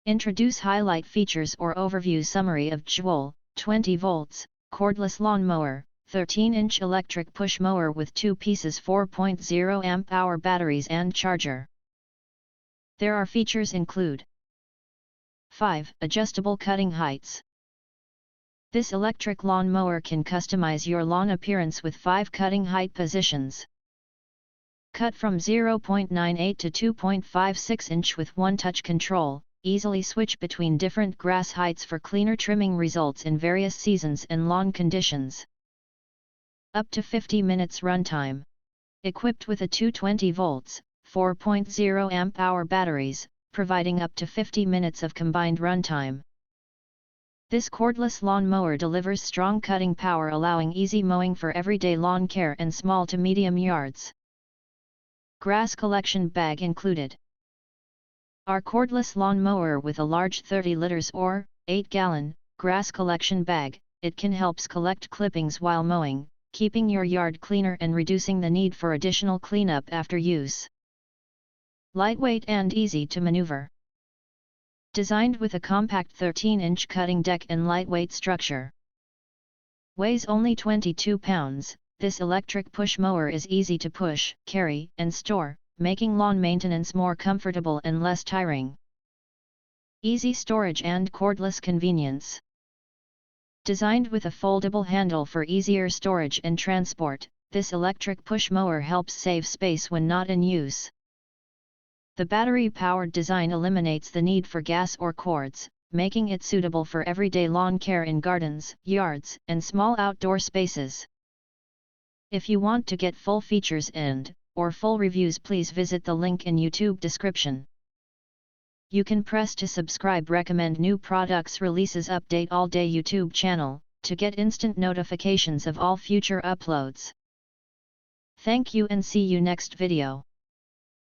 Introduce highlight features or overview summary of Gewol 20V Cordless Lawn Mower, 13-inch electric push mower with 2 pieces 4.0 amp-hour batteries and charger. There are features include 5. Adjustable cutting heights. This electric lawn mower can customize your lawn appearance with 5 cutting height positions. Cut from 0.98 to 2.56 inch with one touch control. Easily switch between different grass heights for cleaner trimming results in various seasons and lawn conditions. Up to 50 minutes runtime. Equipped with a 220 volts, 4.0 amp-hour batteries, providing up to 50 minutes of combined runtime. This cordless lawn mower delivers strong cutting power, allowing easy mowing for everyday lawn care and small to medium yards. Grass collection bag included. Our cordless lawn mower with a large 30 liters or 8-gallon grass collection bag, it can help collect clippings while mowing, keeping your yard cleaner and reducing the need for additional cleanup after use. Lightweight and easy to maneuver. Designed with a compact 13-inch cutting deck and lightweight structure. Weighs only 22 pounds, this electric push mower is easy to push, carry, and store, making lawn maintenance more comfortable and less tiring. Easy storage and cordless convenience. Designed with a foldable handle for easier storage and transport, this electric push mower helps save space when not in use. The battery-powered design eliminates the need for gas or cords, making it suitable for everyday lawn care in gardens, yards, and small outdoor spaces. If you want to get full features or full reviews, please visit the link in YouTube description. You can press to subscribe, recommend new products releases, update all day YouTube channel, to get instant notifications of all future uploads. Thank you and see you next video.